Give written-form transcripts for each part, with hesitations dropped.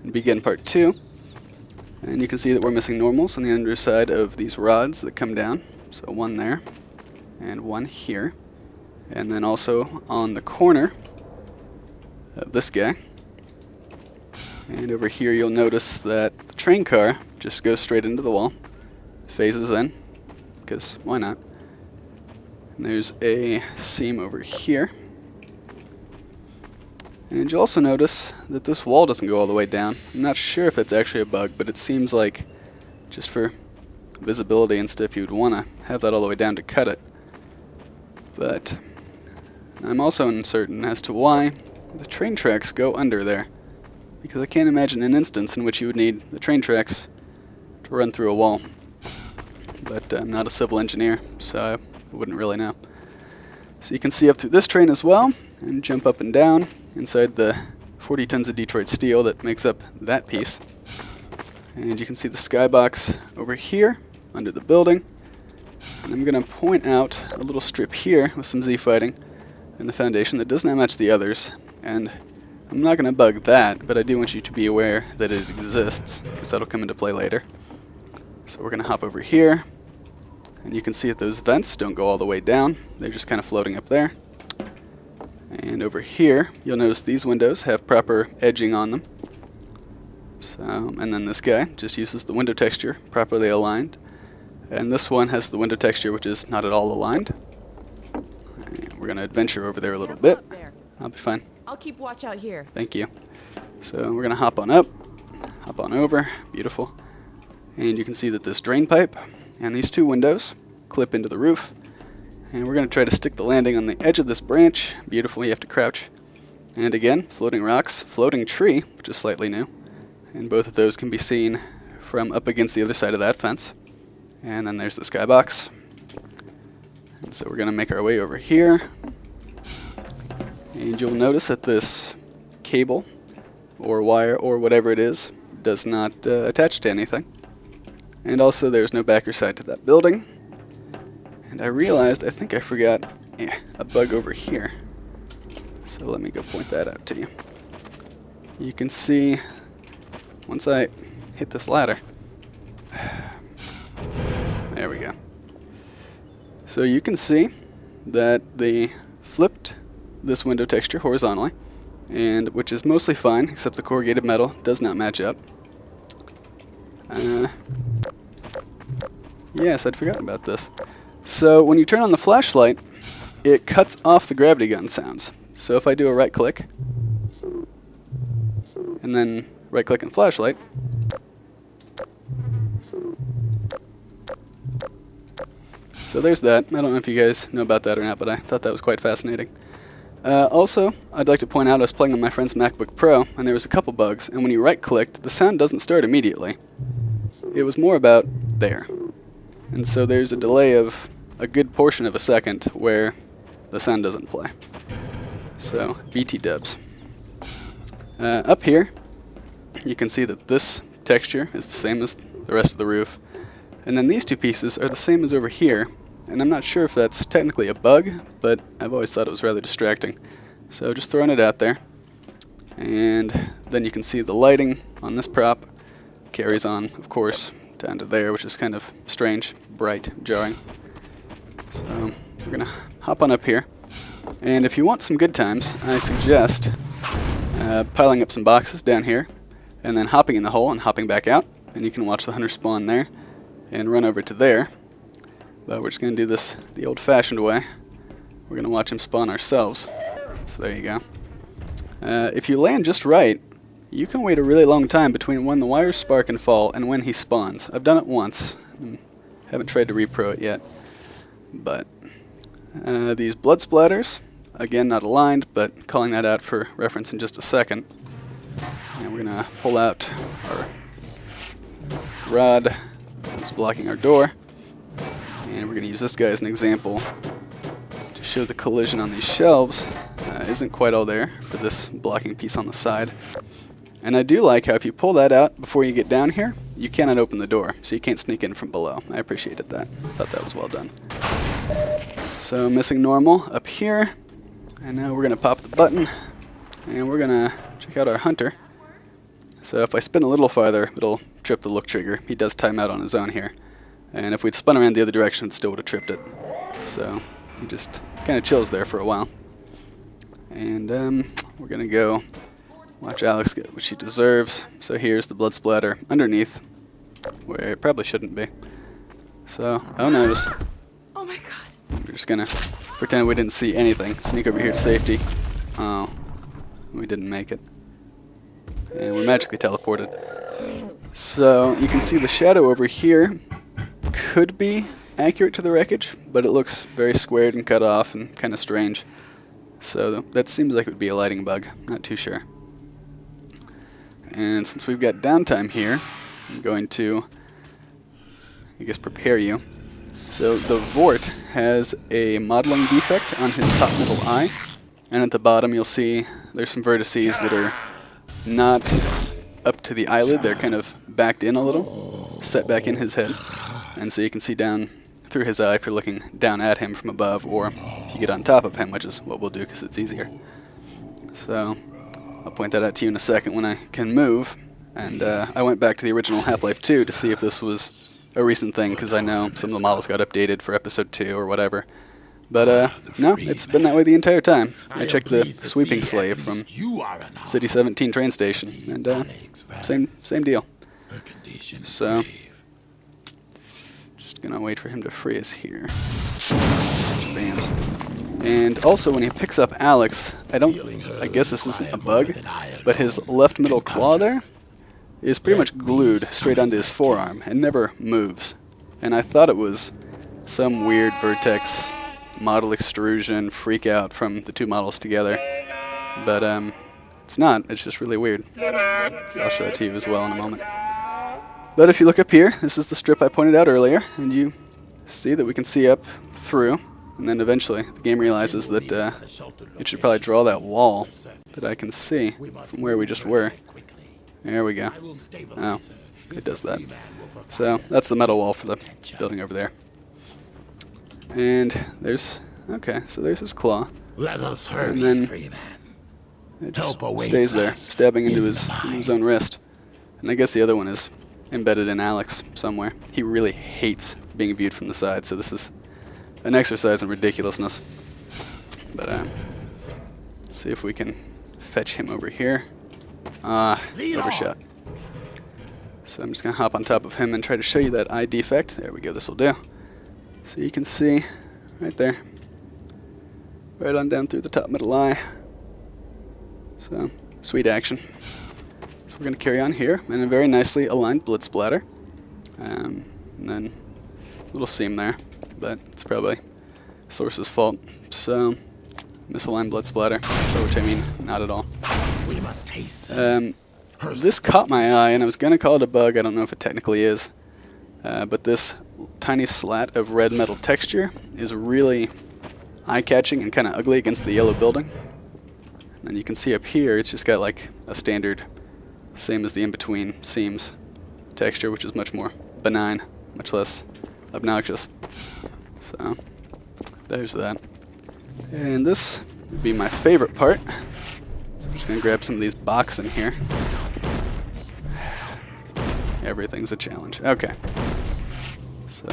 and begin part 2. And you can see that we're missing normals on the underside of these rods that come down. So one there, and one here. And then also on the corner of this guy. And over here you'll notice that the train car just goes straight into the wall, phases in, because why not? And there's a seam over here. And you'll also notice that this wall doesn't go all the way down. I'm not sure if it's actually a bug, but it seems like just for visibility and stuff you'd want to have that all the way down to cut it. But I'm also uncertain as to why the train tracks go under there, because I can't imagine an instance in which you would need the train tracks to run through a wall. But I'm not a civil engineer, so I wouldn't really know. So you can see up through this train as well, and jump up and down inside the 40 tons of Detroit steel that makes up that piece. And you can see the skybox over here under the building. And I'm going to point out a little strip here with some Z-fighting in the foundation that does not match the others. And I'm not going to bug that, but I do want you to be aware that it exists, because that'll come into play later. So we're going to hop over here. And you can see that those vents don't go all the way down. They're just kind of floating up there. And over here, you'll notice these windows have proper edging on them. So, and then this guy just uses the window texture properly aligned. And this one has the window texture which is not at all aligned. And we're going to adventure over there a little bit. I'll be fine. I'll keep watch out here. Thank you. So we're going to hop on up, hop on over. Beautiful. And you can see that this drain pipe and these two windows clip into the roof. And we're going to try to stick the landing on the edge of this branch. Beautiful, you have to crouch. And again, floating rocks, floating tree, which is slightly new. And both of those can be seen from up against the other side of that fence. And then there's the skybox. And so we're going to make our way over here. And you'll notice that this cable, or wire, or whatever it is, does not attach to anything. And also there's no back or side to that building. And I realized I think I forgot a bug over here. So let me go point that out to you. You can see once I hit this ladder. There we go. So you can see that they flipped this window texture horizontally, and which is mostly fine, except the corrugated metal does not match up. Yes, I'd forgotten about this. So when you turn on the flashlight, it cuts off the gravity gun sounds. So if I do a right click, and then right click and flashlight, so there's that. I don't know if you guys know about that or not, but I thought that was quite fascinating. Also, I'd like to point out I was playing on my friend's MacBook Pro, and there was a couple bugs, and when you right clicked, the sound doesn't start immediately. It was more about there. And so there's a delay of a good portion of a second where the sound doesn't play. So, BT dubs. Up here, you can see that this texture is the same as the rest of the roof. And then these two pieces are the same as over here. And I'm not sure if that's technically a bug, but I've always thought it was rather distracting. So just throwing it out there. And then you can see the lighting on this prop carries on, of course, down to there, which is kind of strange, bright, jarring. So we're going to hop on up here. And if you want some good times, I suggest piling up some boxes down here, and then hopping in the hole and hopping back out. And you can watch the hunter spawn there and run over to there. But we're just going to do this the old-fashioned way. We're going to watch him spawn ourselves. So there you go. If you land just right, you can wait a really long time between when the wires spark and fall and when he spawns. I've done it once. Haven't tried to repro it yet. But these blood splatters, again not aligned, but calling that out for reference in just a second. And we're going to pull out our rod that's blocking our door. And we're going to use this guy as an example to show the collision on these shelves isn't quite all there for this blocking piece on the side. And I do like how if you pull that out before you get down here, you cannot open the door, so you can't sneak in from below. I appreciated that. Thought that was well done. So missing normal up here. And now we're going to pop the button, and we're going to check out our hunter. So if I spin a little farther, it'll trip the look trigger. He does time out on his own here. And if we'd spun around the other direction, it still would have tripped it. So he just kind of chills there for a while. And we're going to go watch Alex get what she deserves. So here's the blood splatter underneath, where it probably shouldn't be. So, oh noes. Oh my god. We're just going to pretend we didn't see anything. Sneak over here to safety. Oh, we didn't make it. And we're magically teleported. So you can see the shadow over here could be accurate to the wreckage, but it looks very squared and cut off and kind of strange. So that seems like it would be a lighting bug. Not too sure. And since we've got downtime here, I'm going to, I guess, prepare you. So the Vort has a modeling defect on his top middle eye, and at the bottom you'll see there's some vertices that are not up to the eyelid. They're kind of backed in a little, set back in his head. And so you can see down through his eye if you're looking down at him from above, or if you get on top of him, which is what we'll do because it's easier. So I'll point that out to you in a second when I can move. And I went back to the original Half-Life 2 to see if this was a recent thing, because I know some of the models got updated for Episode 2 or whatever. But no, it's been that way the entire time. I checked the sweeping slave from City 17 train station, and same deal. So just gonna wait for him to freeze here. Bams. And also when he picks up Alex, I guess this isn't a bug, but his left middle claw there is pretty much glued straight onto his forearm and never moves. And I thought it was some weird Vertex model extrusion freak out from the two models together, but it's not. It's just really weird. So I'll show it to you as well in a moment. But if you look up here, this is the strip I pointed out earlier, and you see that we can see up through, and then eventually the game realizes that it should probably draw that wall that I can see from where we just were. There we go. Oh, it does that. So that's the metal wall for the building over there. And there's, okay, so there's his claw. Let us hurry, and then free man. it just stays there, stabbing into his own wrist. And I guess the other one is embedded in Alex somewhere. He really hates being viewed from the side, so this is an exercise in ridiculousness. But let's see if we can fetch him over here. Overshot. So I'm just going to hop on top of him and try to show you that eye defect. There we go, this will do. So you can see right there, right on down through the top middle eye. So, sweet action. So we're going to carry on here, and a very nicely aligned blood splatter. And then a little seam there, but it's probably Source's fault. So, misaligned blood splatter, by which I mean not at all. We must hasten. This caught my eye, and I was going to call it a bug. I don't know if it technically is. But this tiny slat of red metal texture is really eye-catching and kind of ugly against the yellow building. And you can see up here, it's just got like a standard, same as the in-between seams texture, which is much more benign, much less obnoxious. So, there's that. And this would be my favorite part. So I'm just going to grab some of these box in here. Everything's a challenge. Okay. So,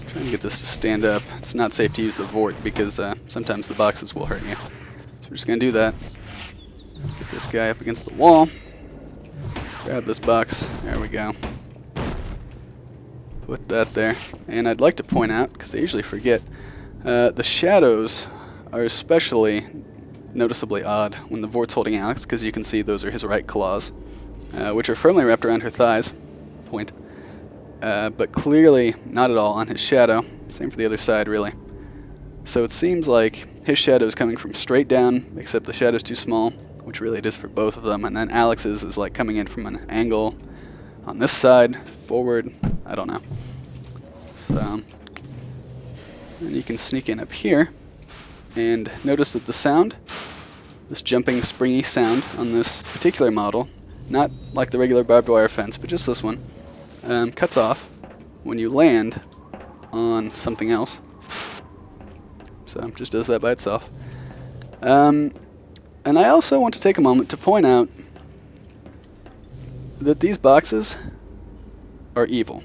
trying to get this to stand up. It's not safe to use the Vort because sometimes the boxes will hurt you. So we're just going to do that. Get this guy up against the wall. Grab this box. There we go. Put that there. And I'd like to point out, because I usually forget, the shadows are especially noticeably odd when the Vort's holding Alex, because you can see those are his right claws, which are firmly wrapped around her thighs. Point. But clearly not at all on his shadow. Same for the other side, really. So it seems like his shadow is coming from straight down, except the shadow's too small, which really it is for both of them. And then Alex's is like coming in from an angle on this side, forward, I don't know. So, and you can sneak in up here, and notice that the sound, this jumping, springy sound on this particular model, not like the regular barbed wire fence, but just this one, cuts off when you land on something else. So it just does that by itself. And I also want to take a moment to point out that these boxes are evil,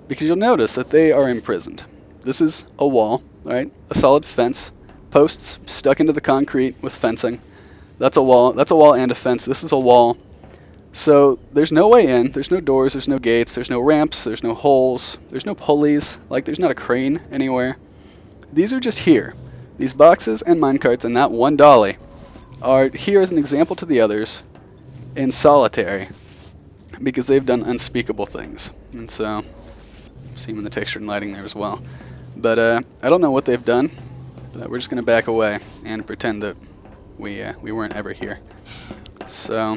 because you'll notice that they are imprisoned. This is a wall, right? A solid fence, posts stuck into the concrete with fencing. That's a wall. That's a wall and a fence. This is a wall. So there's no way in. There's no doors. There's no gates. There's no ramps. There's no holes. There's no pulleys. Like, there's not a crane anywhere. These are just here. These boxes and minecarts and that one dolly are here as an example to the others in solitary, because they've done unspeakable things. And so, see them in the texture and lighting there as well. But I don't know what they've done, but we're just going to back away and pretend that we weren't ever here. So,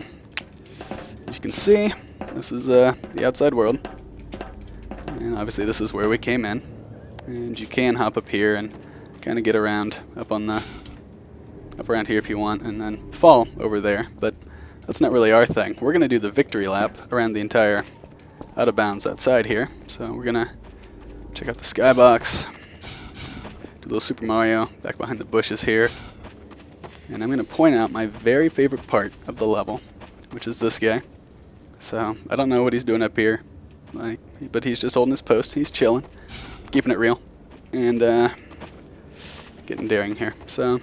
as you can see, this is the outside world. And obviously this is where we came in. And you can hop up here and kind of get around up around here if you want, and then fall over there. But that's not really our thing. We're going to do the victory lap around the entire out of bounds outside here. So we're going to check out the skybox, do a little Super Mario back behind the bushes here. And I'm going to point out my very favorite part of the level, which is this guy. So I don't know what he's doing up here, but he's just holding his post. He's chilling, keeping it real, and getting daring here. So,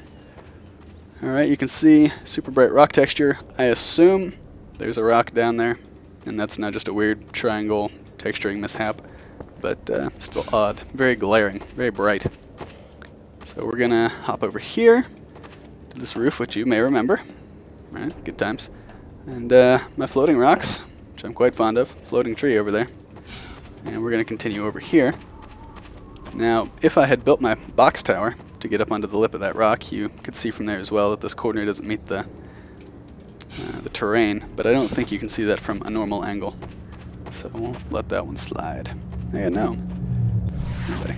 alright, you can see super bright rock texture. I assume there's a rock down there, and that's not just a weird triangle texturing mishap, but still odd. Very glaring, very bright. So we're going to hop over here to this roof, which you may remember. Right, good times. And my floating rocks, which I'm quite fond of. Floating tree over there. And we're going to continue over here. Now, if I had built my box tower to get up onto the lip of that rock, you could see from there as well that this corner doesn't meet the terrain, but I don't think you can see that from a normal angle. So we'll let that one slide. Yeah, no. Nobody.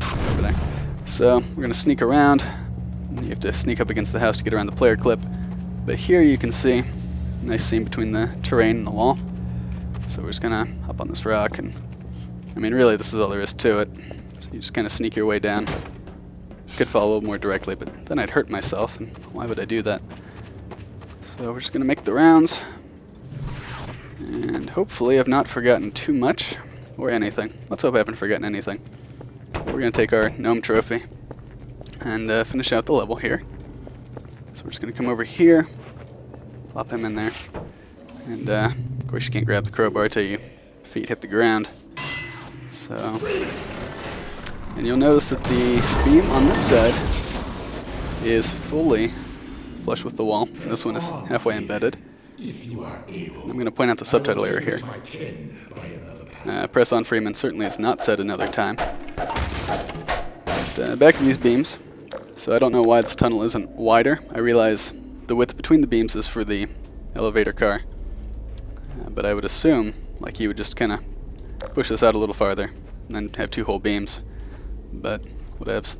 Over there. So we're going to sneak around. You have to sneak up against the house to get around the player clip. But here you can see a nice seam between the terrain and the wall. So we're just going to hop on this rock, and I mean, really, this is all there is to it. So you just kind of sneak your way down. Could fall a little more directly, but then I'd hurt myself, and why would I do that? So we're just going to make the rounds, and hopefully I've not forgotten too much, or anything. Let's hope I haven't forgotten anything. We're going to take our gnome trophy and finish out the level here. So we're just going to come over here, plop him in there, and of course you can't grab the crowbar till your feet hit the ground. So, and you'll notice that the beam on this side is fully flush with the wall. This one is halfway embedded. I'm going to point out the subtitle error here. Press on Freeman certainly is not said another time. But, back to these beams. So I don't know why this tunnel isn't wider. I realize the width between the beams is for the elevator car. But I would assume like you would just kind of push this out a little farther and then have two whole beams. But whatevs.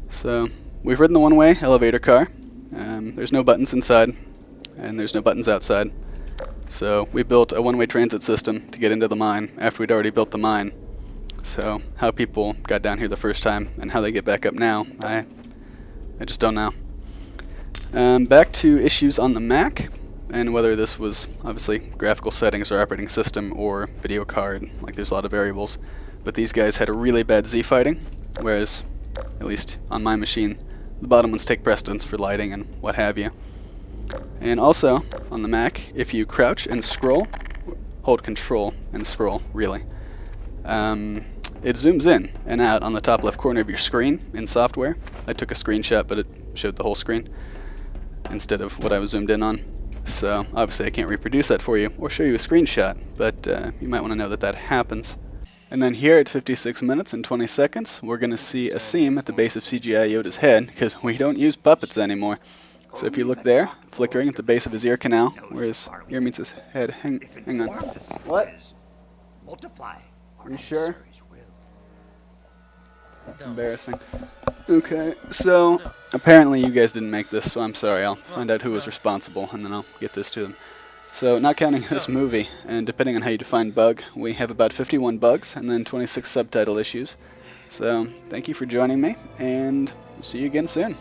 So we've ridden the one-way elevator car. There's no buttons inside and there's no buttons outside. So we built a one-way transit system to get into the mine after we'd already built the mine. So how people got down here the first time and how they get back up now, I just don't know. Back to issues on the Mac, and whether this was obviously graphical settings or operating system or video card. Like, there's a lot of variables, but these guys had a really bad Z fighting, whereas at least on my machine the bottom ones take precedence for lighting and what have you. And also on the Mac, if you crouch and scroll, hold control and scroll really, it zooms in and out on the top left corner of your screen in software. I took a screenshot, but it showed the whole screen instead of what I was zoomed in on. So obviously I can't reproduce that for you or show you a screenshot, but you might want to know that that happens. And then here at 56 minutes and 20 seconds, we're going to see a seam at the base of CGI Yoda's head, because we don't use puppets anymore. So if you look there, flickering at the base of his ear canal, where his ear meets his head. Hang on. What? Multiply. Are you sure? That's embarrassing. Okay, so apparently you guys didn't make this, so I'm sorry. I'll find out who was responsible, and then I'll get this to them. So, not counting this movie, and depending on how you define bug, we have about 51 bugs and then 26 subtitle issues. So, thank you for joining me, and see you again soon.